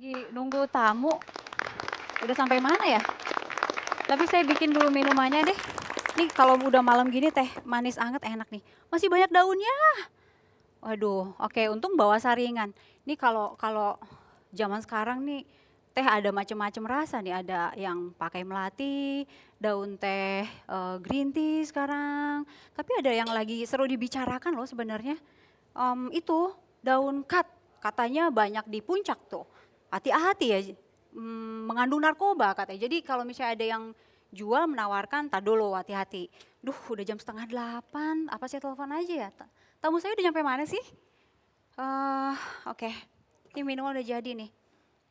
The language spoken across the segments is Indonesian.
lagi nunggu tamu. Udah sampai mana ya? Tapi saya bikin dulu minumannya deh. Nih kalau udah malam gini teh manis anget enak nih. Masih banyak daunnya. Waduh, oke untung bawa saringan. Nih kalau kalau zaman sekarang nih teh ada macam-macam rasa nih. Ada yang pakai melati, daun teh green tea sekarang. Tapi ada yang lagi seru dibicarakan loh sebenarnya. Itu daun kat katanya banyak di puncak tuh. Hati-hati ya, mengandung narkoba katanya. Jadi kalau misalnya ada yang jual menawarkan, tak dulu hati-hati. Duh udah jam setengah 8, apa saya telepon aja ya? Tamu saya udah nyampe mana sih? Oke, ini minuman udah jadi nih.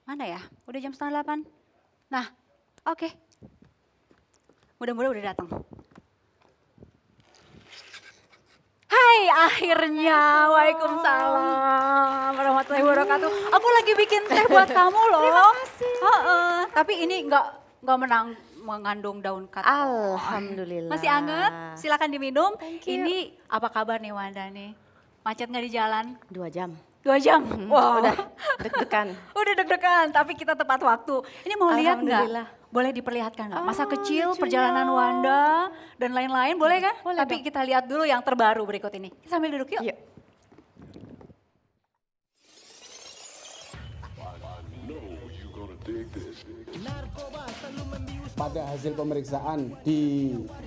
Mana ya? Udah jam setengah 8. Nah, oke. Mudah-mudahan udah datang. Hai, akhirnya. Waalaikumsalam warahmatullahi wabarakatuh. Aku lagi bikin teh buat kamu loh. Terima kasih. Tapi ini nggak mengandung daun kat. Alhamdulillah. Masih anget, silakan diminum. Thank you. Ini apa kabar nih Wanda nih? Macet nggak di jalan? 2 jam. 2 jam? Wow. Udah deg-degan. Udah deg-degan, tapi kita tepat waktu. Ini mau lihat nggak? Alhamdulillah. Boleh diperlihatkan nggak? Masa Oh, kecil, lucunya. perjalanan Wanda, dan lain-lain, boleh kan? Boleh Tapi dong. kita lihat dulu yang terbaru berikut ini. Sambil duduk yuk. Yuk. Pada hasil pemeriksaan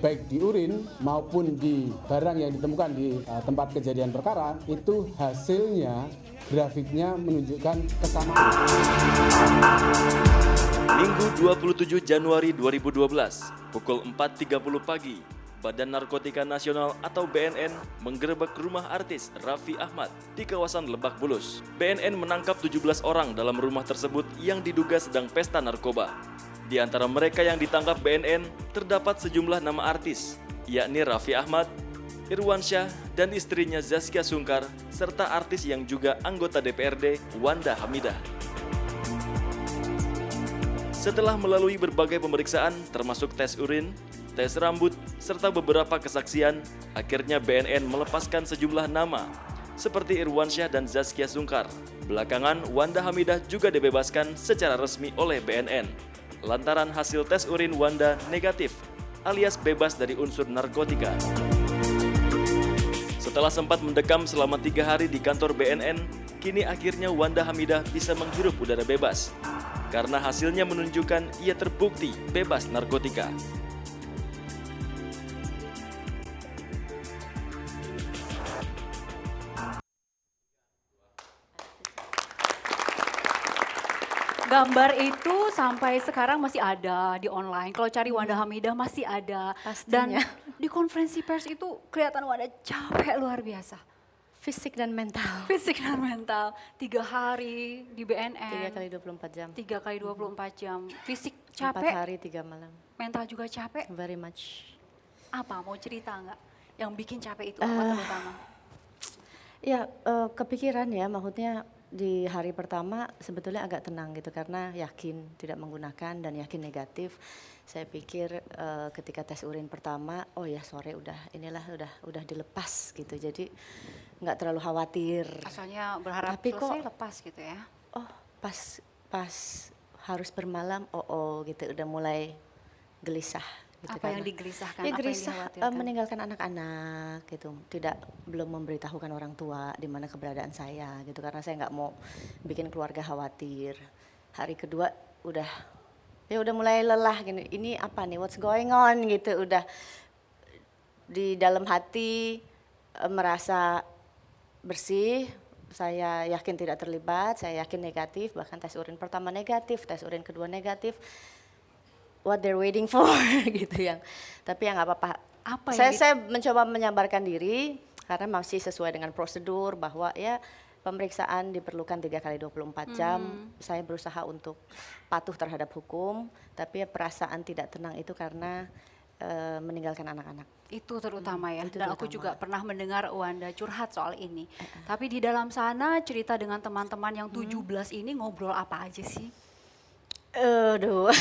baik di urin maupun di barang yang ditemukan di tempat kejadian perkara, itu hasilnya grafiknya menunjukkan kesamaan. Minggu 27 Januari 2012, pukul 4.30 pagi, Badan Narkotika Nasional atau BNN menggerebek rumah artis Raffi Ahmad di kawasan Lebak Bulus. BNN menangkap 17 orang dalam rumah tersebut yang diduga sedang pesta narkoba. Di antara mereka yang ditangkap BNN terdapat sejumlah nama artis, yakni Raffi Ahmad, Irwansyah, dan istrinya Zaskia Sungkar, serta artis yang juga anggota DPRD Wanda Hamidah. Setelah melalui berbagai pemeriksaan termasuk tes urin, tes rambut, serta beberapa kesaksian, akhirnya BNN melepaskan sejumlah nama seperti Irwansyah dan Zaskia Sungkar. Belakangan Wanda Hamidah juga dibebaskan secara resmi oleh BNN lantaran hasil tes urin Wanda negatif alias bebas dari unsur narkotika. Setelah sempat mendekam selama 3 hari di kantor BNN, kini akhirnya Wanda Hamidah bisa menghirup udara bebas karena hasilnya menunjukkan ia terbukti bebas narkotika. Gambar itu sampai sekarang masih ada di online. Kalau cari Wanda Hamidah masih ada. Dan Pastinya. di konferensi pers itu kelihatan Wanda capek luar biasa. Fisik dan mental. Fisik dan mental. 3 hari di BNN. 3 kali 24 jam. 3 kali 24 jam. Fisik 4 capek, hari 3 malam. mental juga capek. Very much. Apa mau cerita nggak? Yang bikin capek itu apa terutama? Ya, kepikiran ya, maksudnya di hari pertama sebetulnya agak tenang gitu karena yakin tidak menggunakan dan yakin negatif. Saya pikir ketika tes urin pertama, oh ya sore udah dilepas gitu. Jadi nggak terlalu khawatir. Asalnya berharap Tapi selesai kok- lepas gitu ya. Oh, pas harus bermalam, gitu udah mulai gelisah gitu. Apa yang karena- digelisahkan? Ya apa yang gelisah dikhawatirkan? meninggalkan anak-anak gitu, belum memberitahukan orang tua di mana keberadaan saya gitu karena saya nggak mau bikin keluarga khawatir. Hari kedua udah mulai lelah gini, ini apa nih, what's going on gitu, udah di dalam hati merasa bersih. Saya yakin tidak terlibat, saya yakin negatif, bahkan tes urin pertama negatif, tes urin kedua negatif. What they're waiting for gitu yang, tapi yang nggak apa-apa. Apa yang Saya mencoba menyabarkan diri karena masih sesuai dengan prosedur bahwa ya pemeriksaan diperlukan 3 kali 24 jam. Saya berusaha untuk patuh terhadap hukum, tapi ya perasaan tidak tenang itu karena meninggalkan anak-anak. Itu terutama ya. itu Dan aku terutama. juga pernah mendengar Wanda curhat soal ini. Tapi di dalam sana cerita dengan teman-teman yang 17 ini ngobrol apa aja sih? Aduh.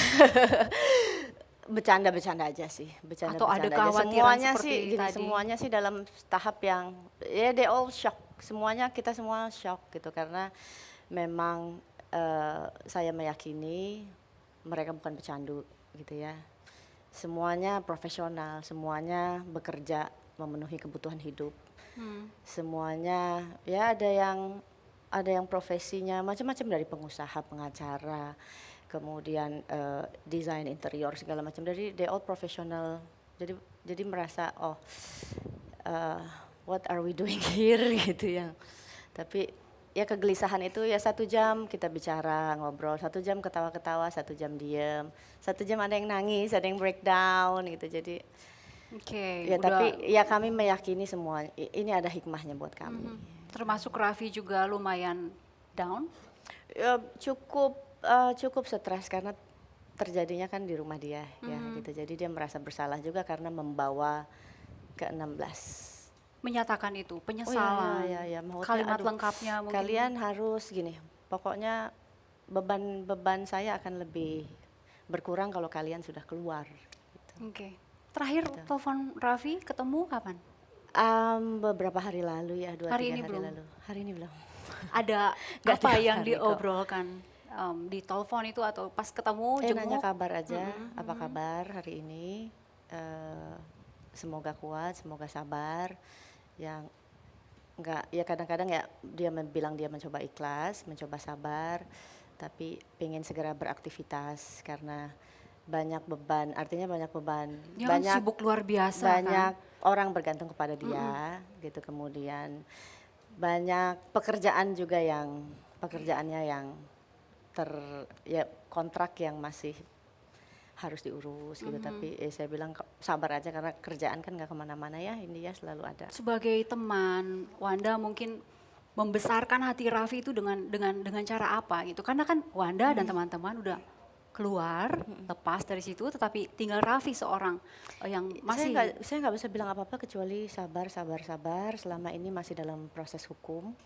Bercanda-bercanda aja sih, Atau ada bercanda-bercanda aja. kekhawatiran Semuanya seperti sih gini, tadi? semuanya sih dalam tahap yang ya they all shock. Semuanya kita semua shock gitu karena memang saya meyakini mereka bukan pecandu gitu ya. Semuanya profesional, semuanya bekerja memenuhi kebutuhan hidup. Semuanya ya ada yang profesinya macam-macam, dari pengusaha, pengacara, kemudian desain interior segala macam. Dari they all professional. Jadi merasa what are we doing here gitu ya. Tapi ya kegelisahan itu ya 1 jam kita bicara ngobrol, 1 jam ketawa-ketawa, 1 jam diem, 1 jam ada yang nangis, ada yang breakdown gitu. Jadi Oke, ya udah tapi ya kami meyakini semua ini ada hikmahnya buat kami. termasuk Raffi juga lumayan down. Ya, cukup stres karena terjadinya kan di rumah dia ya gitu. Jadi dia merasa bersalah juga karena membawa ke 16. Menyatakan itu, Oh penyesalan. ya, maksudnya, Kalimat aduh, lengkapnya mungkin. kalian harus gini, pokoknya beban saya akan lebih berkurang kalau kalian sudah keluar. Oke. Terakhir telepon Raffi ketemu kapan? Beberapa hari lalu ya, 2-3 Hari hari ini belum? lalu. Hari ini belum. Ada Nggak apa tiap yang hari kok. diobrolkan di telepon itu atau pas ketemu Nanya jenguk? kabar aja, apa kabar hari ini? Semoga kuat, semoga sabar. Yang enggak, ya kadang-kadang ya dia bilang dia mencoba ikhlas, mencoba sabar, tapi pengen segera beraktivitas karena banyak beban, artinya banyak beban, Dia kan banyak sibuk luar biasa banyak kan. orang bergantung kepada dia, gitu. Kemudian banyak pekerjaan juga pekerjaannya yang ya kontrak yang masih harus diurus gitu. Tapi saya bilang sabar aja karena kerjaan kan nggak kemana-mana ya, ini ya selalu ada. Sebagai teman, Wanda mungkin membesarkan hati Raffi itu dengan cara apa gitu? Karena kan Wanda dan teman-teman udah keluar, lepas dari situ, tetapi tinggal Raffi seorang yang masih Saya nggak bisa bilang apa-apa kecuali sabar. Selama ini masih dalam proses hukum,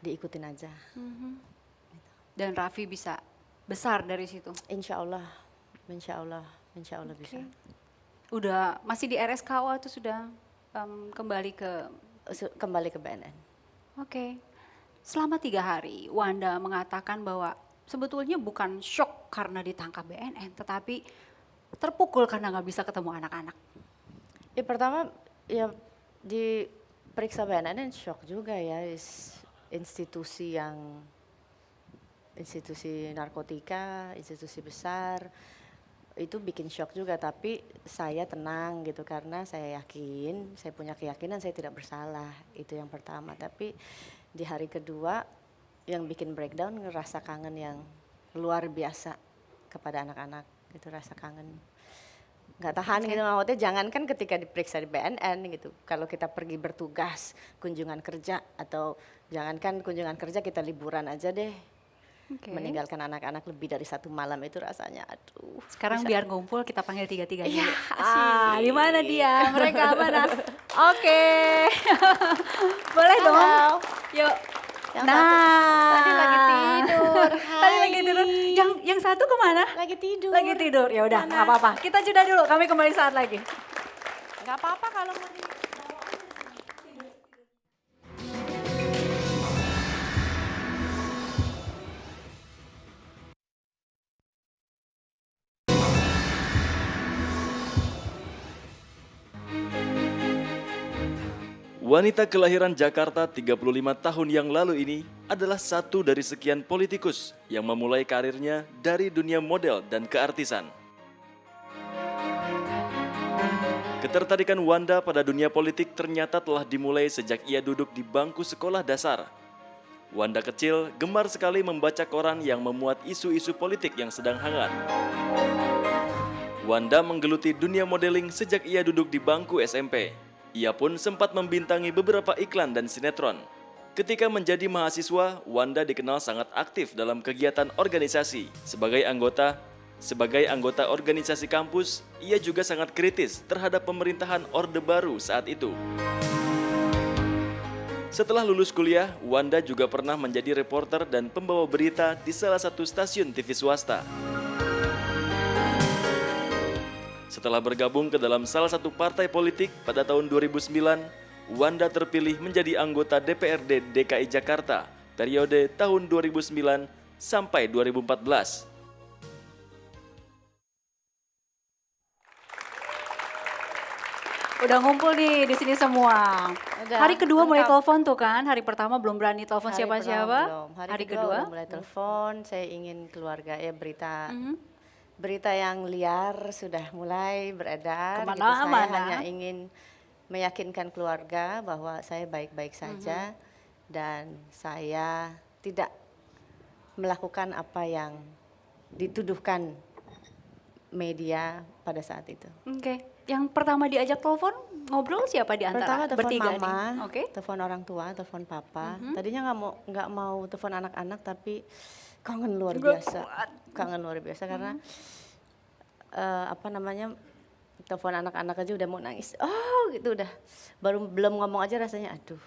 diikutin aja. dan Raffi bisa besar dari situ. Insya Allah bisa. Udah masih di RSKO atau sudah kembali ke Kembali ke BNN. Oke. Selama 3 hari, Wanda mengatakan bahwa sebetulnya bukan shock karena ditangkap BNN, tetapi terpukul karena nggak bisa ketemu anak-anak. Ya pertama ya diperiksa BNN shock juga ya, institusi narkotika, institusi besar, itu bikin shock juga. Tapi saya tenang gitu karena saya yakin, saya punya keyakinan saya tidak bersalah, itu yang pertama. Tapi di hari kedua yang bikin breakdown ngerasa kangen yang luar biasa kepada anak-anak, itu rasa kangen. Nggak tahan gitu, maksudnya jangankan ketika diperiksa di BNN gitu, kalau kita pergi bertugas, kunjungan kerja, atau jangankan kunjungan kerja, kita liburan aja deh, meninggalkan anak-anak lebih dari 1 malam, itu rasanya aduh. Sekarang biar ngumpul kita panggil tiga-tiganya. Iya, Di mana dia? Mereka mana? Oke. Boleh dong. Halo. Yuk. Yang satu tadi lagi tidur. Tadi lagi tidur. Yang satu kemana? Lagi tidur. Lagi tidur. Ya udah, nggak apa-apa. Kita jeda dulu. Kami kembali saat lagi. Nggak apa-apa kalau mau Wanita kelahiran Jakarta 35 tahun yang lalu ini adalah satu dari sekian politikus yang memulai karirnya dari dunia model dan keartisan. Ketertarikan Wanda pada dunia politik ternyata telah dimulai sejak ia duduk di bangku sekolah dasar. Wanda kecil gemar sekali membaca koran yang memuat isu-isu politik yang sedang hangat. Wanda menggeluti dunia modeling sejak ia duduk di bangku SMP. Ia pun sempat membintangi beberapa iklan dan sinetron. Ketika menjadi mahasiswa, Wanda dikenal sangat aktif dalam kegiatan organisasi. Sebagai anggota organisasi kampus, ia juga sangat kritis terhadap pemerintahan Orde Baru saat itu. Setelah lulus kuliah, Wanda juga pernah menjadi reporter dan pembawa berita di salah satu stasiun TV swasta. Setelah bergabung ke dalam salah satu partai politik pada tahun 2009, Wanda terpilih menjadi anggota DPRD DKI Jakarta periode tahun 2009 sampai 2014. Udah ngumpul nih di sini semua. Udah, Hari kedua mulai lengkap. telepon tuh kan. Hari pertama belum berani telepon Hari pertama siapa-siapa. belum. Hari Hari kedua kedua. udah mulai telepon, saya ingin keluarga ya berita Mhm. berita yang liar sudah mulai beredar gitu. Saya Kemana-mana. hanya ingin meyakinkan keluarga bahwa saya baik-baik saja dan saya tidak melakukan apa yang dituduhkan media pada saat itu. Oke. Yang pertama diajak telepon ngobrol siapa di antara Pertama telepon bertiga mama, nih? Oke. telepon orang tua, telepon papa. Tadinya nggak mau telepon anak-anak tapi kangen luar Nggak biasa, kuat. kangen luar biasa karena apa namanya telepon anak-anak aja udah mau nangis. Oh gitu udah, belum ngomong aja rasanya aduh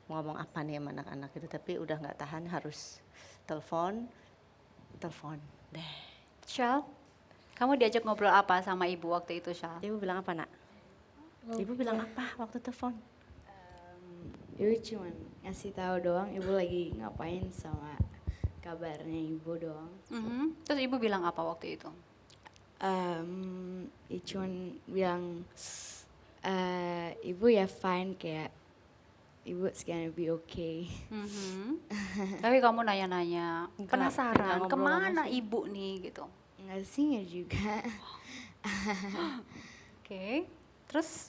mau ngomong apa nih sama anak-anak gitu. Tapi udah nggak tahan harus telepon deh. Syal, kamu diajak ngobrol apa sama ibu waktu itu, Syal? Ibu bilang apa nak? Ibu bilang apa waktu telepon? Ibu cuma ngasih tahu doang ibu lagi ngapain sama kabarnya ibu doang. Mhm. Terus ibu bilang apa waktu itu? Ibu cuma bilang ibu ya fine kayak ibu gonna be okay. Mhm. Tapi kamu nanya-nanya, Enggak, penasaran enggak ngobrol kemana sama sih. ibu nih gitu. Nggak singer juga. Oke. Terus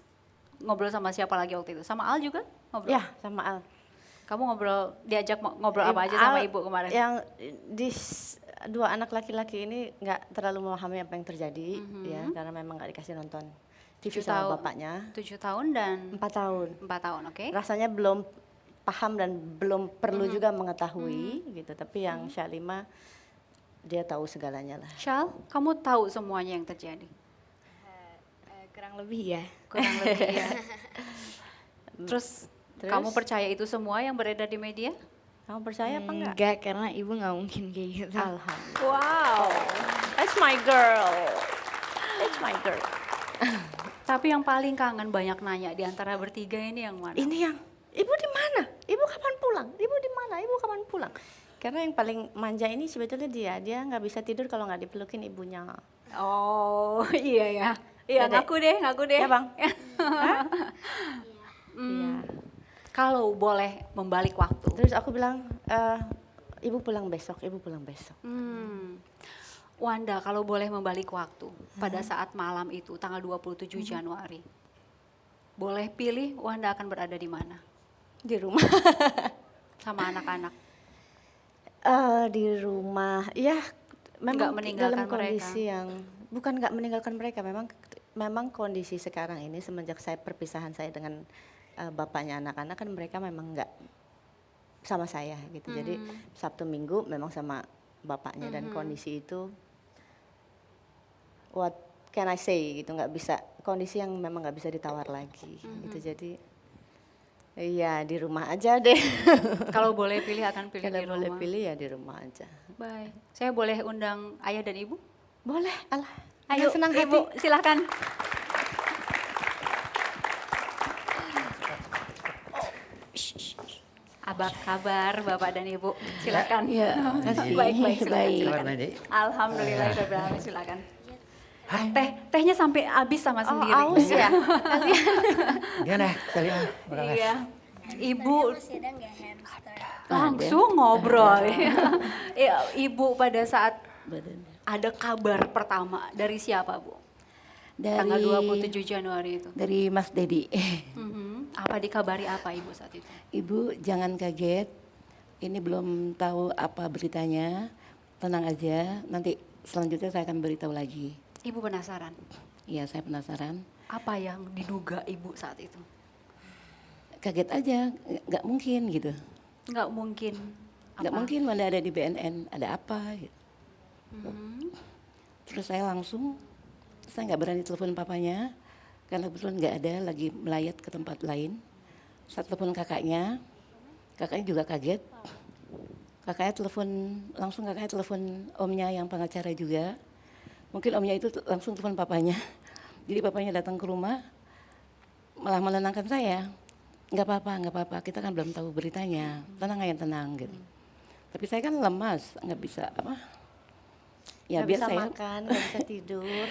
ngobrol sama siapa lagi waktu itu? Sama Al juga ngobrol? Ya sama Al. Kamu diajak ngobrol apa aja sama Al ibu kemarin? Yang dua anak laki-laki ini nggak terlalu memahami apa yang terjadi ya karena memang nggak dikasih nonton TV 7 sama tahun. bapaknya. 7 tahun dan 4 tahun. 4 tahun, oke? Rasanya belum paham dan belum perlu juga mengetahui gitu. Tapi yang Syalima dia tahu segalanya lah. Syal, kamu tahu semuanya yang terjadi? Kurang lebih ya. Kurang lebih ya. Terus, Terus? kamu percaya itu semua yang beredar di media? Kamu percaya apa enggak? Enggak, karena ibu nggak mungkin kayak gitu. Alhamdulillah. Wow. That's my girl. That's my girl. Tapi yang paling kangen banyak nanya di antara bertiga ini yang mana? Ini yang ibu di mana? Ibu kapan pulang? Ibu di mana? Ibu kapan pulang? Karena yang paling manja ini sebetulnya dia nggak bisa tidur kalau nggak dipelukin ibunya. Oh, iya ya. Iya, Ya, Dek. ngaku deh. Ya bang. Iya. Kalau boleh membalik waktu. Terus aku bilang, ibu pulang besok, ibu pulang besok. Wanda, kalau boleh membalik waktu pada saat malam itu tanggal 27 Januari. Boleh pilih Wanda akan berada di mana? Di rumah. Sama anak-anak. Di rumah, ya Nggak memang meninggalkan dalam kondisi yang bukan nggak meninggalkan mereka, memang kondisi sekarang ini semenjak perpisahan saya dengan bapaknya anak-anak kan mereka memang nggak sama saya gitu. Jadi Sabtu Minggu memang sama bapaknya dan kondisi itu what can I say gitu, nggak bisa, kondisi yang memang nggak bisa ditawar lagi gitu. Jadi iya di rumah aja deh. Kalau boleh pilih akan pilih Kalau di boleh rumah. pilih ya di rumah aja. Baik. Saya boleh undang ayah dan ibu? Boleh, Allah. Ayo, senang hati. ibu, silahkan. Apa kabar Bapak dan Ibu? Silakan. Ya, Baik, silakan. Kabar Nadi? Alhamdulillah, silakan. Tehnya sampai habis sama sendiri. Aus ya. Gimana? Kalian berapa? Iya. Ibu langsung ngobrol. Ya, Ibu pada saat ada kabar pertama dari siapa, Bu? Tanggal 27 Januari itu. Dari Mas Dedi. Apa dikabari apa Ibu saat itu? Ibu jangan kaget, ini belum tahu apa beritanya, tenang aja, nanti selanjutnya saya akan beritahu lagi. Ibu penasaran? Iya, saya penasaran. Apa yang diduga Ibu saat itu? Kaget aja, nggak mungkin gitu. Nggak mungkin. Nggak Apa? mungkin mana ada di BNN, ada apa gitu. Terus saya nggak berani telepon papanya, karena kebetulan nggak ada, lagi melayat ke tempat lain. Saya telepon kakaknya juga kaget. Kakaknya telepon omnya yang pengacara juga. Mungkin omnya itu langsung telepon papanya. Jadi papanya datang ke rumah, malah menenangkan saya. Nggak apa-apa, kita kan belum tahu beritanya. Tenang gitu. Tapi saya kan lemas, nggak bisa apa. Ya Nggak biar bisa saya makan, nggak bisa tidur.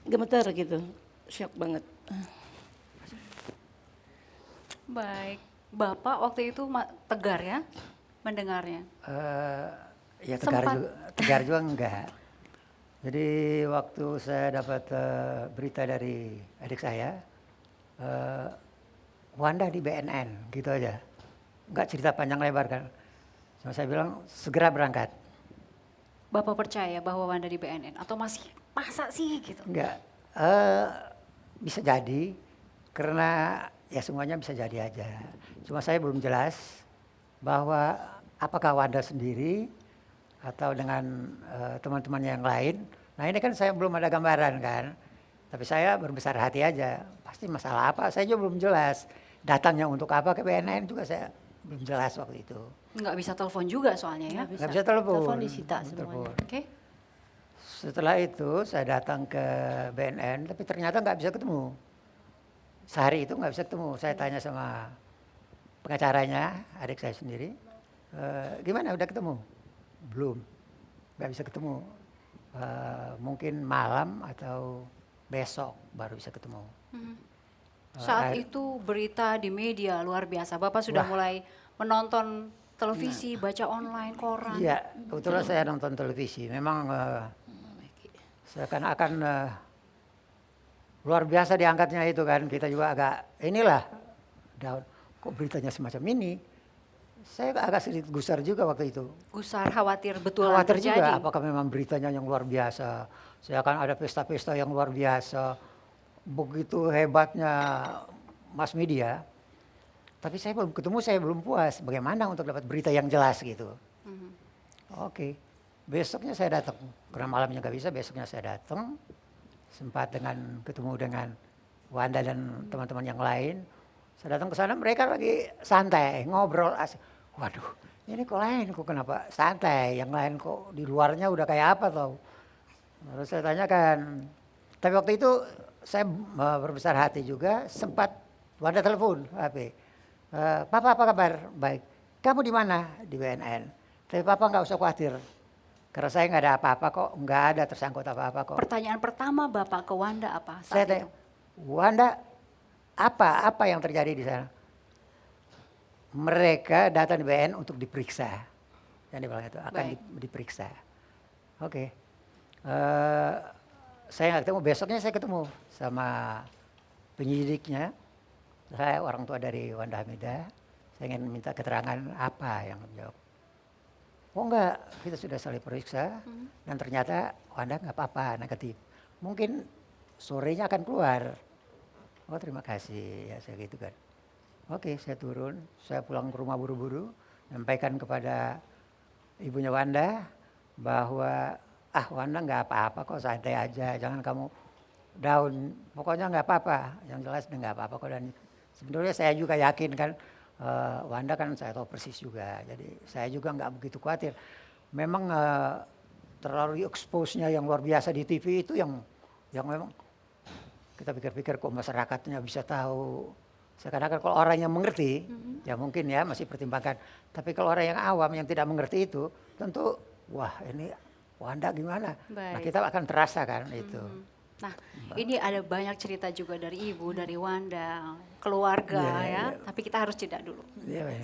gemeter gitu, shock banget. Baik. Bapak waktu itu tegar ya mendengarnya. Ya Sempat. tegar juga enggak. Jadi waktu saya dapat berita dari adik saya, Wanda di BNN gitu aja. Enggak cerita panjang lebar kan. Cuma saya bilang segera berangkat. Bapak percaya bahwa Wanda di BNN atau masih masa sih gitu? Enggak. Bisa jadi karena ya semuanya bisa jadi aja. Cuma saya belum jelas bahwa apakah Wanda sendiri atau dengan teman-temannya yang lain. Nah ini kan saya belum ada gambaran kan. Tapi saya berbesar hati aja. Pasti masalah apa, saya juga belum jelas. Datangnya untuk apa ke BNN juga saya belum jelas waktu itu. Nggak bisa telepon juga soalnya ya. Nggak bisa telepon. Telepon disita semuanya. Oke. Setelah itu saya datang ke BNN, tapi ternyata nggak bisa ketemu. Sehari itu nggak bisa ketemu. Saya tanya sama pengacaranya, adik saya sendiri, gimana udah ketemu? Belum, nggak bisa ketemu. Mungkin malam atau besok baru bisa ketemu. Saat itu berita di media luar biasa. Bapak sudah Wah. mulai menonton televisi, baca online, koran. Iya, kebetulan saya nonton televisi. Memang seakan-akan luar biasa diangkatnya itu kan. Kita juga agak inilah down. Kok beritanya semacam ini? Saya agak sedikit gusar juga waktu itu. Gusar, khawatir betul Khawatir terjadi. juga apakah memang beritanya yang luar biasa. Saya akan ada pesta-pesta yang luar biasa. Begitu hebatnya mass media. Tapi saya belum ketemu, saya belum puas. Bagaimana untuk dapat berita yang jelas gitu. Oke. Besoknya saya datang. Karena malamnya nggak bisa, besoknya saya datang. Sempat ketemu dengan Wanda dan teman-teman yang lain. Saya datang ke sana, mereka lagi santai, ngobrol asik. Waduh, ini kok lain, kok kenapa santai? Yang lain kok di luarnya udah kayak apa tau? Lalu saya tanyakan. Tapi waktu itu saya berbesar hati juga, sempat Wanda telepon HP. Papa apa kabar? Baik. Kamu di mana? Di BNN. Tapi Papa nggak usah khawatir. Karena saya nggak ada apa-apa kok, nggak ada tersangkut apa-apa kok. Pertanyaan pertama Bapak ke Wanda apa saat Saya itu? tanya, Wanda, apa yang terjadi di sana? Mereka datang di BNN untuk diperiksa. Yang dibilang itu akan diperiksa. Oke. Saya nggak ketemu, besoknya saya ketemu sama penyidiknya. Saya orang tua dari Wanda Hamidah. Saya ingin minta keterangan apa yang menjawab. Oh enggak, kita sudah saling periksa dan ternyata Wanda nggak apa-apa, negatif. Mungkin sorenya akan keluar. Oh terima kasih, ya saya gitu kan. Oke, saya turun, saya pulang ke rumah buru-buru, sampaikan kepada ibunya Wanda bahwa Wanda nggak apa-apa kok, santai aja, jangan kamu down. Pokoknya nggak apa-apa, yang jelas nggak apa-apa kok. Dan sebenarnya saya juga yakin kan. Wanda kan saya tahu persis juga, jadi saya juga nggak begitu khawatir. Memang terlalu expose-nya yang luar biasa di TV itu yang memang kita pikir-pikir kok masyarakatnya bisa tahu. Sekarang kalau orang yang mengerti, ya mungkin ya masih pertimbangkan. Tapi kalau orang yang awam yang tidak mengerti itu, tentu wah ini Wanda gimana? Nah kita akan terasa kan itu. Nah, ini ada banyak cerita juga dari Ibu, dari Wanda, keluarga ya. Tapi kita harus jeda dulu.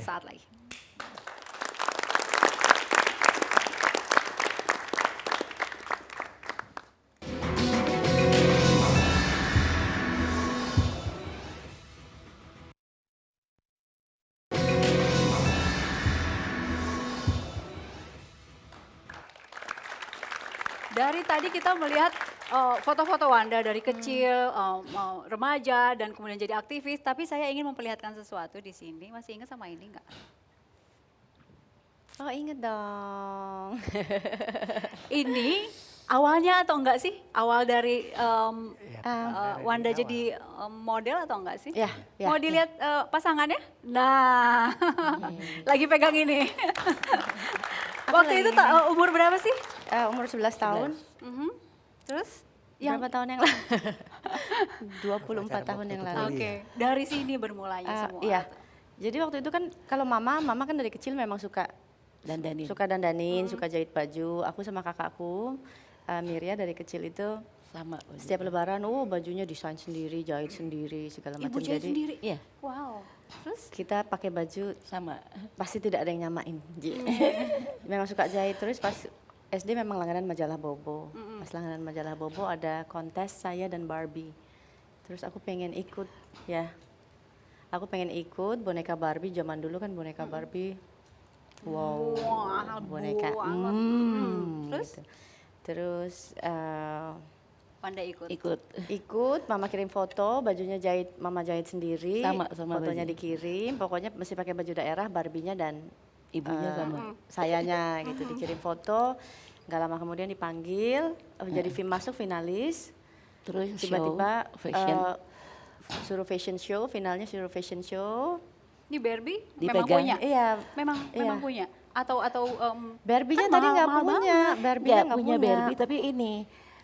Saat lagi. Dari tadi kita melihat foto-foto Wanda dari kecil, remaja, dan kemudian jadi aktivis. Tapi saya ingin memperlihatkan sesuatu di sini. Masih ingat sama ini nggak? Oh inget dong. Ini awalnya atau enggak sih? Awal dari Wanda jadi model atau enggak sih? Ya, Mau dilihat pasangannya? Nah, lagi pegang ini. Waktu itu umur berapa sih? Umur 11 tahun. Terus? Berapa tahun yang lalu? 24 tahun yang lalu. Oke, dari sini bermulanya semua. Iya. Jadi waktu itu kan kalau mama kan dari kecil memang suka Dandanin. suka dandanin, suka jahit baju. Aku sama kakakku, Miria dari kecil itu Sama. setiap lebaran, bajunya desain sendiri, jahit sendiri, segala Ibu macam. jahit Jadi sendiri? Iya, Wow. Terus? kita pakai baju sama. pasti tidak ada yang nyamain. Memang suka jahit. Terus pas SD memang langganan majalah Bobo. Pas langganan majalah Bobo ada kontes saya dan Barbie. Terus aku pengen ikut ya. Aku pengen ikut boneka Barbie. Zaman dulu kan boneka Barbie. Wow. Wah, Boneka. banget. Terus? Gitu. Terus Pandai ikut. ikut, mama kirim foto, bajunya mama jahit sendiri. Sama Fotonya baju. dikirim. Pokoknya mesti pakai baju daerah, Barbinya dan Ibunya sama. sayanya gitu, dikirim foto. Nggak lama kemudian dipanggil, jadi masuk finalis. Terus Tiba-tiba show, fashion. suruh fashion show, finalnya suruh fashion show. Ini Barbie memang Dipegang. punya? Iya, Memang Iya. punya? Atau Barbie-nya Kan tadi nggak mahal punya, banget. Barbie-nya Nggak punya Barbie, tapi ini.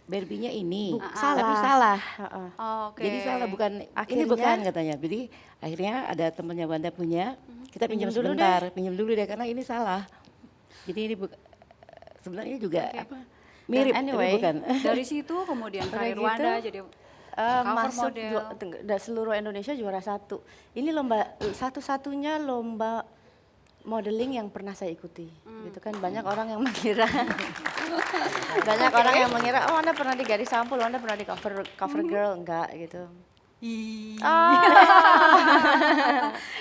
Barbie-nya ini. Tapi salah. Heeh. Oke. Jadi salah, bukan ini Akhirnya- bukan katanya. Jadi akhirnya ada temannya Wanda punya, kita pinjam Pinjam dulu sebentar, pinjam dulu deh karena ini salah. Jadi ini sebenarnya juga apa? Mirip, Dan anyway, tapi bukan. Dari situ kemudian Udah karir gitu, Wanda jadi cover masuk model. seluruh Indonesia juara 1. Ini lomba satu-satunya lomba modeling yang pernah saya ikuti. Gitu kan banyak orang yang mengira banyak orang yang mengira Anda pernah di Gadis Sampul, Anda pernah di cover girl, enggak gitu.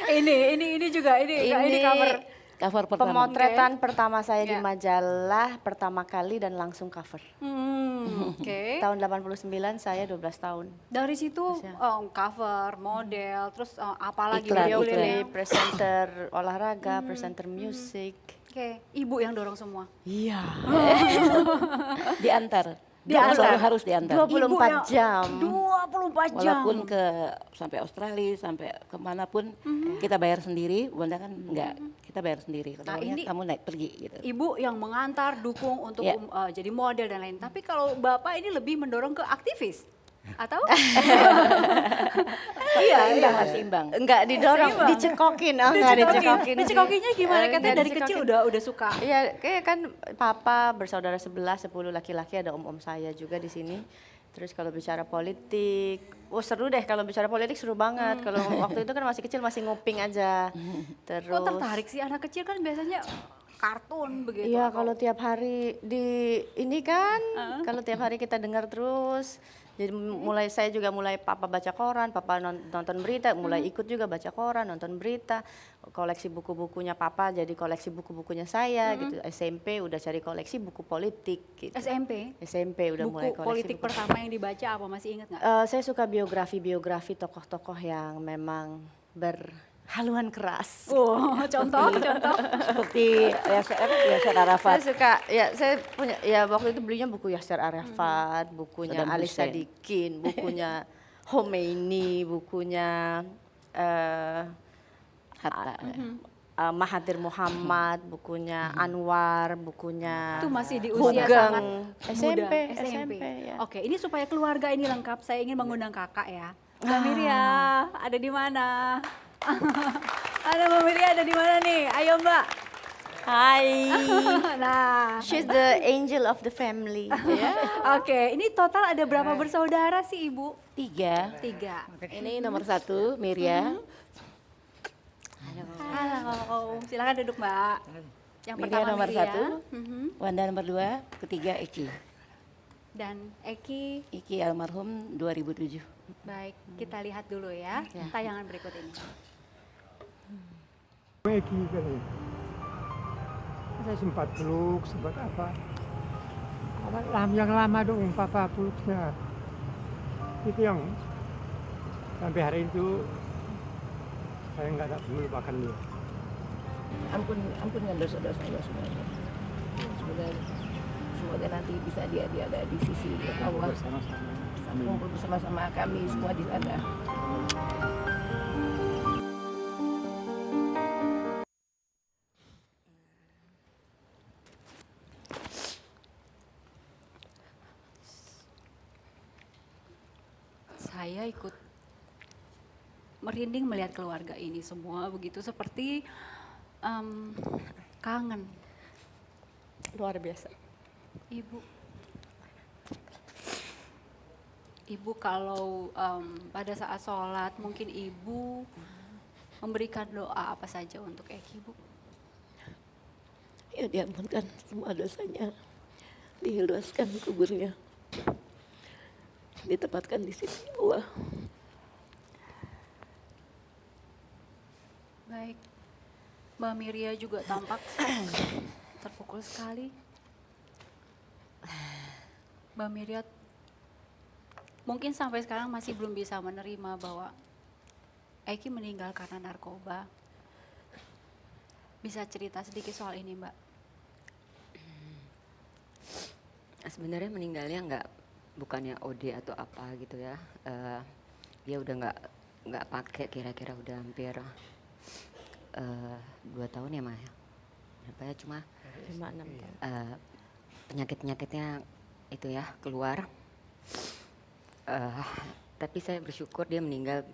Ini juga ini cover. Cover pertama. Pemotretan pertama saya di Ya. majalah pertama kali dan langsung cover. Oke. Tahun 89 saya 12 tahun. Dari situ cover, model, terus apalagi Iklan, beliau iklan. Jadi presenter olahraga, presenter musik. Oke, ibu yang dorong semua. Iya. Diantar. Diantar. Selalu harus diantar. 24 jam. 24 jam. Walaupun sampai Australia, sampai kemanapun kita bayar sendiri, Wanda kan enggak, kita bayar sendiri. Nah, Katanya ini- kamu naik pergi gitu. Ibu yang mengantar, dukung untuk Ya. jadi model dan lain. Tapi kalau bapak ini lebih mendorong ke aktivis, atau? Imbang, masih imbang. Enggak didorong, Seimbang. dicekokin. Oh, enggak dicekokin. sih. Dicekokinya gimana? Katanya Enggak dari dicekokin. kecil udah suka. Iya, kayak kan papa bersaudara 10 laki-laki, ada om-om saya juga di sini. Terus kalau bicara politik, seru deh kalau bicara politik, seru banget. Kalau waktu itu kan masih kecil, masih nguping aja. Terus Kok tertarik sih anak kecil kan biasanya kartun begitu. Iya, atau- kalau tiap hari ini kan, kalau tiap hari kita dengar terus. Jadi saya juga mulai papa baca koran, papa nonton berita, mulai ikut juga baca koran, nonton berita, koleksi buku-bukunya papa, jadi koleksi buku-bukunya saya gitu. SMP udah cari koleksi buku politik gitu. SMP udah mulai buku koleksi politik buku. pertama yang dibaca apa, masih ingat nggak? Saya suka biografi tokoh-tokoh yang memang berhaluan keras. Contoh. Seperti Yasser Arafat. Saya suka, saya punya, waktu itu belinya buku Yasser Arafat, bukunya Saddam Ali Hussein. Sadikin, bukunya Khomeini, bukunya Hatta. Mahathir Muhammad, bukunya Anwar, bukunya Itu masih di usia Hugeng. sangat SMP, muda. SMP, ya. Oke, ini supaya keluarga ini lengkap, saya ingin mengundang kakak ya. Mbak Miria, ada di mana? Ada Mbak Miria, ada di mana nih? Ayo Mbak. Hai, Nah, she's the angel of the family. oke, ini total ada berapa bersaudara sih Ibu? 3. 3. Ini nomor 1, Miria. Halo, silakan duduk Mbak. Yang Miria pertama nomor Miria. 1, Wanda nomor 2, ketiga Eki. Dan Eki. Eki almarhum 2007. Baik, kita lihat dulu ya tayangan berikut ini. Eki kan. Saya sempat peluk, sempat apa. Yang lama dong papa peluk saya. Itu yang sampai hari itu saya nggak dapat melupakan dia. Ampunkan dosa-dosanya semuanya. Semoga nanti bisa dia ada di sisi Allah. Sama-sama. Kumpul bersama-sama kami semua di sana. Saya ikut merinding melihat keluarga ini semua begitu seperti kangen luar biasa. Ibu. Ibu kalau pada saat sholat mungkin ibu memberikan doa apa saja untuk Eki, Bu? Ya diampunkan semua dosanya, diluaskan kuburnya, ditempatkan di sisi Allah. Baik. Mbak Miria juga tampak terpukul sekali. Mbak Miria mungkin sampai sekarang masih belum bisa menerima bahwa Eki meninggal karena narkoba. Bisa cerita sedikit soal ini, Mbak? Sebenarnya meninggalnya bukannya OD atau apa gitu ya. Dia udah nggak pakai, kira-kira udah hampir 2 tahun ya Maya. Berapa ya, cuma 5-6 tahun. penyakit-penyakitnya itu ya keluar. Tapi saya bersyukur dia meninggal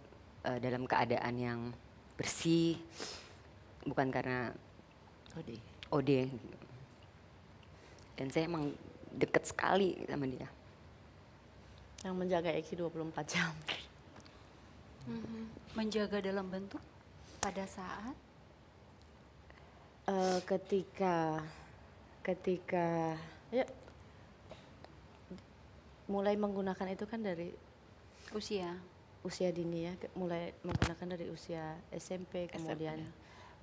dalam keadaan yang bersih, bukan karena OD. Dan saya emang deket sekali sama dia. Yang menjaga Eki 24 jam. Menjaga dalam bentuk pada saat ketika ya mulai menggunakan itu kan dari usia dini ya, mulai menggunakan dari usia SMP, kemudian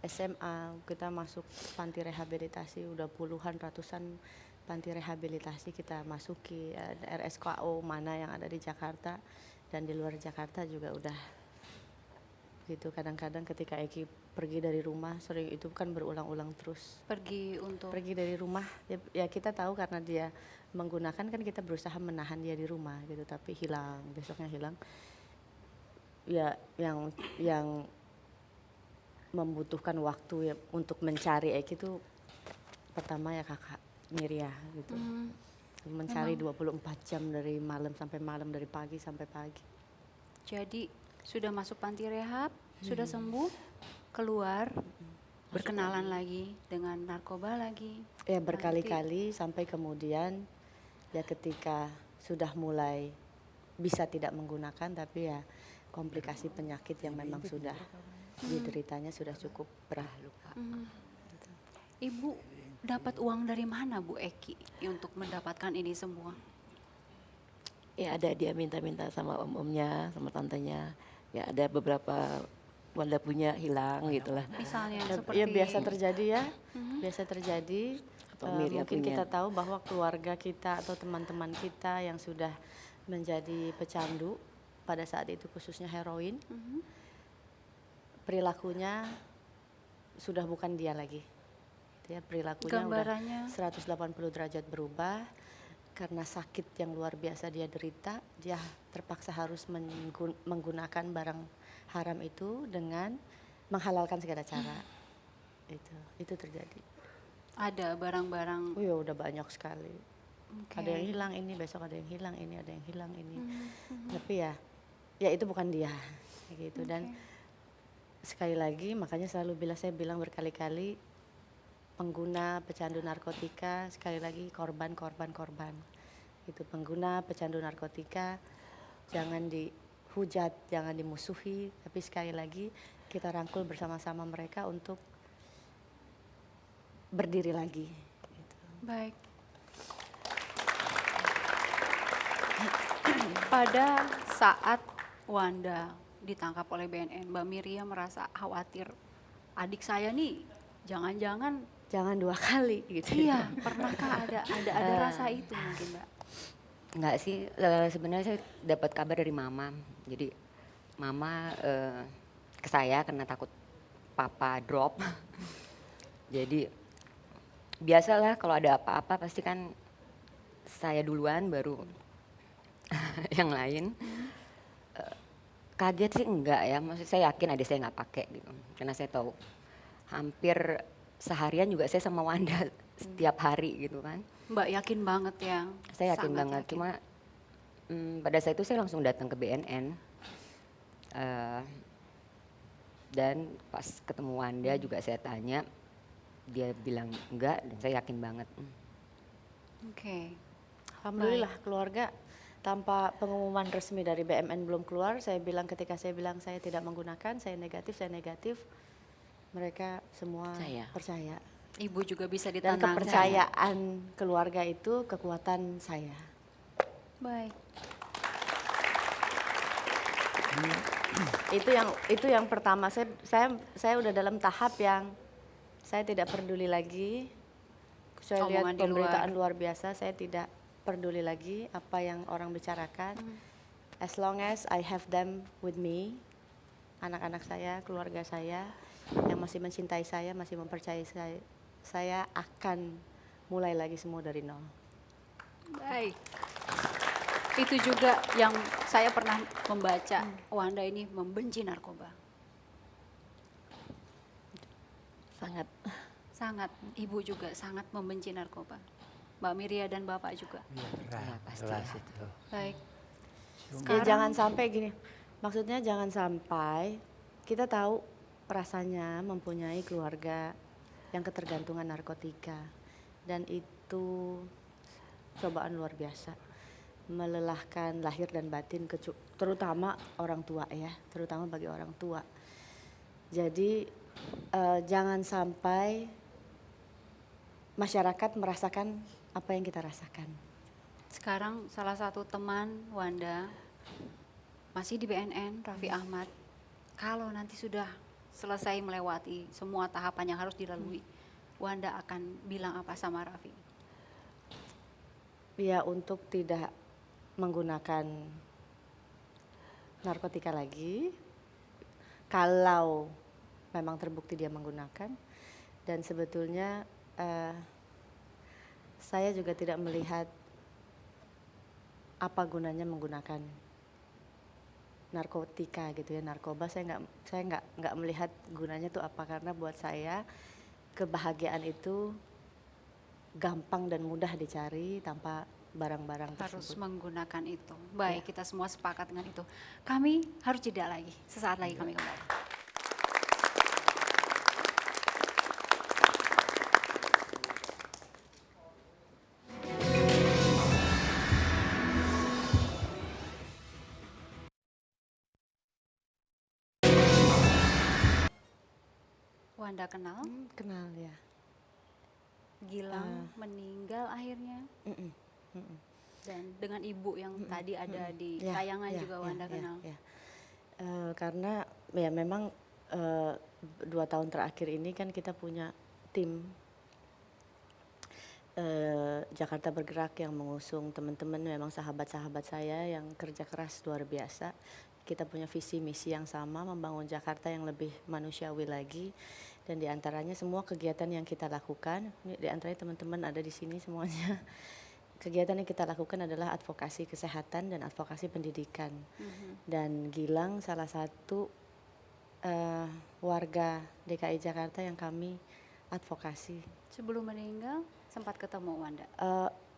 SMA, kita masuk panti rehabilitasi, udah puluhan ratusan panti rehabilitasi kita masuki, RSKO mana yang ada di Jakarta dan di luar Jakarta juga udah gitu. Kadang-kadang ketika Eki pergi dari rumah, sering itu kan berulang-ulang terus. Pergi dari rumah, ya kita tahu karena dia menggunakan, kan kita berusaha menahan dia di rumah gitu, tapi hilang, besoknya hilang. Ya yang membutuhkan waktu ya untuk mencari Eki itu pertama ya kakak Miria gitu. Mencari 24 jam dari malam sampai malam, dari pagi sampai pagi. jadi sudah masuk panti rehab, sudah sembuh, keluar, berkenalan lagi dengan narkoba lagi. Ya berkali-kali sampai kemudian ya ketika sudah mulai bisa tidak menggunakan, tapi ya komplikasi penyakit yang memang sudah dideritanya sudah cukup berat. Ibu dapat uang dari mana Bu Eki untuk mendapatkan ini semua? Ya ada dia minta-minta sama om-omnya, sama tantenya. Ya ada beberapa Wanda punya hilang gitulah. Misalnya Ya, seperti ya biasa terjadi ya, biasa terjadi. Atau Miria Mungkin punya. kita tahu bahwa keluarga kita atau teman-teman kita yang sudah menjadi pecandu pada saat itu, khususnya heroin, perilakunya sudah bukan dia lagi. Gitu ya, perilakunya gambarannya udah 180 derajat berubah karena sakit yang luar biasa dia derita. Dia terpaksa harus menggunakan barang haram itu dengan menghalalkan segala cara. Itu terjadi. ada barang-barang. Oh ya udah banyak sekali. Oke. Ada yang hilang ini, besok ada yang hilang ini, ada yang hilang ini. Tapi ya itu bukan dia gitu. Dan sekali lagi makanya saya bilang berkali-kali, pengguna pecandu narkotika, sekali lagi korban itu pengguna pecandu narkotika jangan dihujat, jangan dimusuhi, tapi sekali lagi kita rangkul bersama-sama mereka untuk berdiri lagi gitu. Baik. Pada saat Wanda ditangkap oleh BNN, Mbak Miria merasa khawatir, adik saya nih jangan-jangan. Jangan 2 kali gitu. Iya, pernahkah ada rasa itu mungkin Mbak? Enggak sih, sebenarnya saya dapat kabar dari mama. Jadi mama ke saya karena takut papa drop. Jadi biasalah kalau ada apa-apa pasti kan saya duluan baru yang lain. Kaget sih enggak ya, maksud saya yakin adik saya nggak pakai gitu. Karena saya tahu hampir seharian juga saya sama Wanda setiap hari gitu kan. Mbak yakin banget ya? Saya yakin Sangat banget, yakin. cuma pada saat itu saya langsung datang ke BNN. Dan pas ketemu Wanda juga saya tanya, dia bilang enggak dan saya yakin banget. Oke. Alhamdulillah keluarga tanpa pengumuman resmi dari BMN belum keluar, ketika saya bilang saya tidak menggunakan, saya negatif, mereka semua percaya. Ibu juga bisa Dan ditantang. kepercayaan keluarga itu kekuatan saya. Baik. Itu yang pertama. Saya udah dalam tahap yang saya tidak peduli lagi. Saya lihat Omongan di pemberitaan luar biasa, saya tidak peduli lagi apa yang orang bicarakan. As long as I have them with me, anak-anak saya, keluarga saya yang masih mencintai saya, masih mempercayai saya akan mulai lagi semua dari nol. Baik. Itu juga yang saya pernah membaca, Wanda ini membenci narkoba. Sangat. Ibu juga sangat membenci narkoba. Mbak Miria dan Bapak juga. Iya, pasti jelas lah. itu. Baik. Ya jangan sampai gini, maksudnya jangan sampai kita tahu rasanya mempunyai keluarga yang ketergantungan narkotika, dan itu cobaan luar biasa, melelahkan lahir dan batin, terutama orang tua ya, terutama bagi orang tua. Jadi jangan sampai masyarakat merasakan apa yang kita rasakan. Sekarang salah satu teman Wanda masih di BNN, Raffi Ahmad. Kalau nanti sudah selesai melewati semua tahapan yang harus dilalui, Wanda akan bilang apa sama Raffi? Ya, untuk tidak menggunakan narkotika lagi, kalau memang terbukti dia menggunakan. Dan sebetulnya saya juga tidak melihat apa gunanya menggunakan narkotika gitu ya, narkoba. Saya nggak melihat gunanya tuh apa, karena buat saya kebahagiaan itu gampang dan mudah dicari tanpa barang-barang Harus tersebut. menggunakan itu. Baik, kita semua sepakat dengan itu. Kami harus jeda lagi. Sesaat lagi kami kembali. Wanda kenal, Kenal ya. Gilang meninggal akhirnya. Dan dengan ibu yang tadi ada di Ya, tayangan ya, juga ya, Wanda ya, kenal. ya. Karena ya memang 2 tahun terakhir ini kan kita punya tim Jakarta Bergerak yang mengusung teman-teman, memang sahabat-sahabat saya yang kerja keras luar biasa. Kita punya visi misi yang sama, membangun Jakarta yang lebih manusiawi lagi. Dan diantaranya semua kegiatan yang kita lakukan, diantaranya teman-teman ada di sini semuanya. Kegiatan yang kita lakukan adalah advokasi kesehatan dan advokasi pendidikan. Dan Gilang salah satu warga DKI Jakarta yang kami advokasi. Sebelum meninggal sempat ketemu Wanda.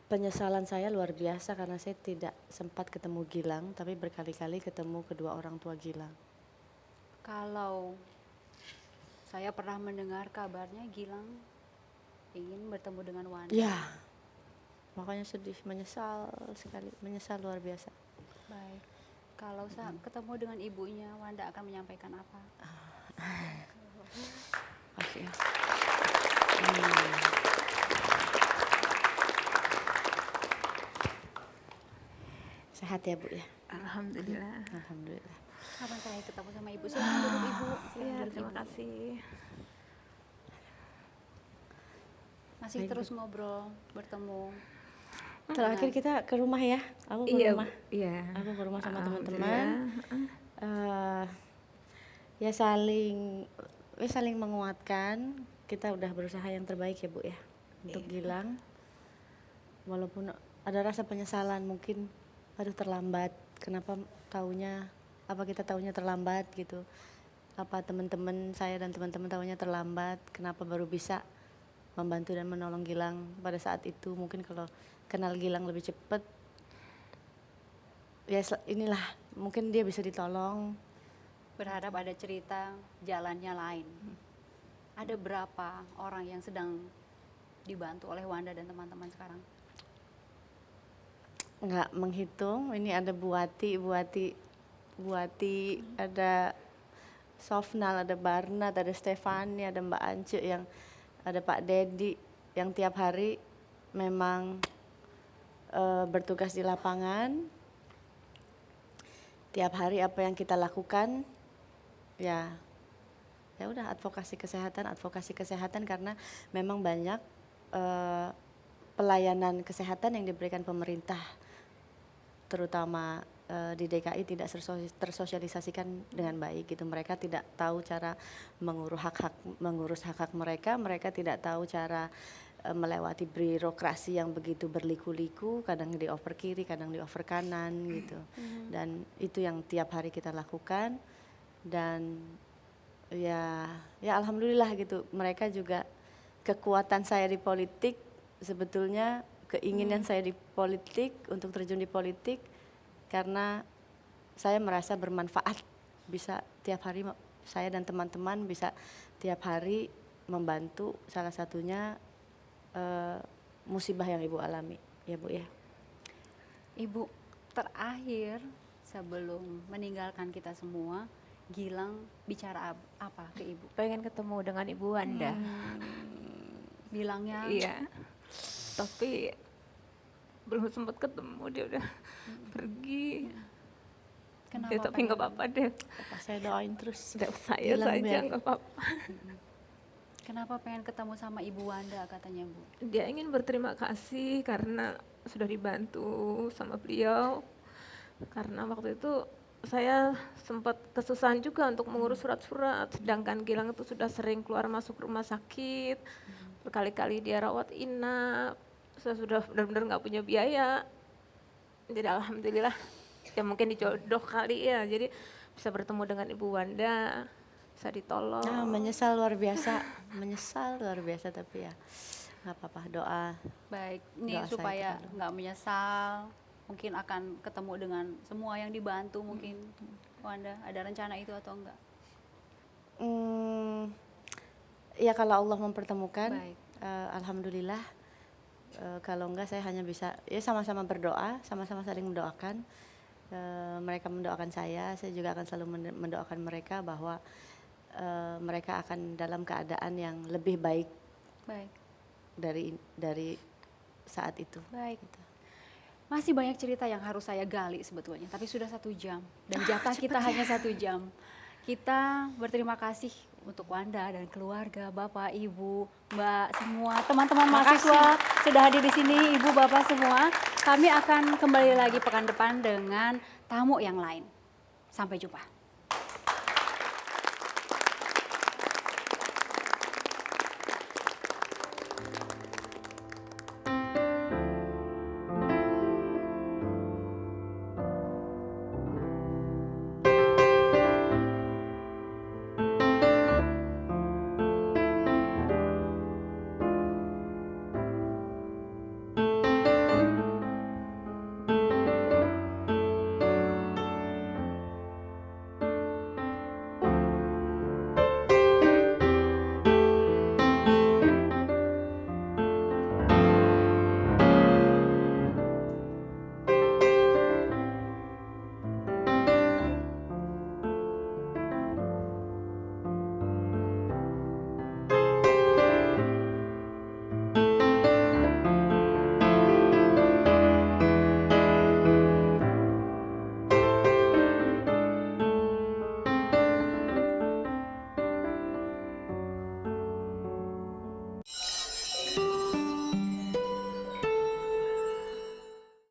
Penyesalan saya luar biasa karena saya tidak sempat ketemu Gilang, tapi berkali-kali ketemu kedua orang tua Gilang. Kalau saya pernah mendengar kabarnya Gilang ingin bertemu dengan Wanda. Ya, makanya sedih, menyesal sekali, menyesal luar biasa. Baik. Kalau saat ketemu dengan ibunya, Wanda akan menyampaikan apa? Makasih ya. Sehat ya Bu ya? Alhamdulillah. Alhamdulillah. Kapan saya ketemu sama ibu? Silakan duduk ibu. Silakan Ya, duduk, terima Ibu. kasih. Masih terus ngobrol, bertemu. Terakhir kita ke rumah ya, aku ke rumah. Iya. Aku ke rumah sama Alhamdulillah. teman-teman. Ya saling menguatkan. Kita udah berusaha yang terbaik ya Bu ya untuk Gilang. Walaupun ada rasa penyesalan, mungkin aduh terlambat. Kenapa kita taunya terlambat gitu. Apa teman-teman saya dan teman-teman taunya terlambat. Kenapa baru bisa membantu dan menolong Gilang pada saat itu. Mungkin kalau kenal Gilang lebih cepat, ya inilah mungkin dia bisa ditolong. Berharap ada cerita jalannya lain. Ada berapa orang yang sedang dibantu oleh Wanda dan teman-teman sekarang? nggak menghitung. Ini ada Buati, ada Sofnal, ada Barnat, ada Stefani, ada Mbak Ance, yang ada Pak Dedi yang tiap hari memang bertugas di lapangan. Tiap hari apa yang kita lakukan ya udah advokasi kesehatan karena memang banyak pelayanan kesehatan yang diberikan pemerintah terutama di DKI tidak tersosialisasikan dengan baik gitu. Mereka tidak tahu cara mengurus hak-hak mereka tidak tahu cara melewati birokrasi yang begitu berliku-liku, kadang dioper kiri, kadang dioper kanan gitu. Dan itu yang tiap hari kita lakukan dan ya alhamdulillah gitu. Mereka juga kekuatan saya di politik, sebetulnya keinginan saya di politik untuk terjun di politik karena saya merasa bermanfaat, bisa tiap hari saya dan teman-teman bisa tiap hari membantu, salah satunya musibah yang Ibu alami ya Bu ya. Ibu, terakhir sebelum meninggalkan kita semua, Gilang bicara apa ke Ibu? Pengen ketemu dengan Ibu Wanda. Bilangnya Iya. Tapi belum sempat ketemu, dia udah pergi. kenapa? Ya, tapi nggak apa-apa deh. Saya doain terus. Saya Gilang saja biar- nggak apa-apa. Kenapa pengen ketemu sama Ibu Wanda katanya Bu? Dia ingin berterima kasih karena sudah dibantu sama beliau. Karena waktu itu saya sempat kesusahan juga untuk mengurus surat-surat, sedangkan Gilang itu sudah sering keluar masuk rumah sakit, berkali-kali dia rawat inap, saya sudah benar-benar nggak punya biaya. Jadi alhamdulillah, ya mungkin dijodoh kali ya, jadi bisa bertemu dengan Ibu Wanda, bisa ditolong. Nah, menyesal luar biasa tapi ya nggak apa-apa, doa. Baik, ini Doa saya supaya terlalu. nggak menyesal, mungkin akan ketemu dengan semua yang dibantu mungkin. Wanda, ada rencana itu atau enggak? Ya kalau Allah mempertemukan, Baik. alhamdulillah. Kalau enggak saya hanya bisa ya sama-sama berdoa, sama-sama saling mendoakan. Mereka mendoakan saya juga akan selalu mendoakan mereka bahwa mereka akan dalam keadaan yang lebih baik Baik. dari saat itu. Baik. Masih banyak cerita yang harus saya gali sebetulnya, tapi sudah 1 jam dan jatah kita hanya 1 jam. Kita berterima kasih untuk Wanda dan keluarga, Bapak, Ibu, Mbak, semua teman-teman mahasiswa sudah hadir di sini, Ibu, Bapak semua. Kami akan kembali lagi pekan depan dengan tamu yang lain. Sampai jumpa.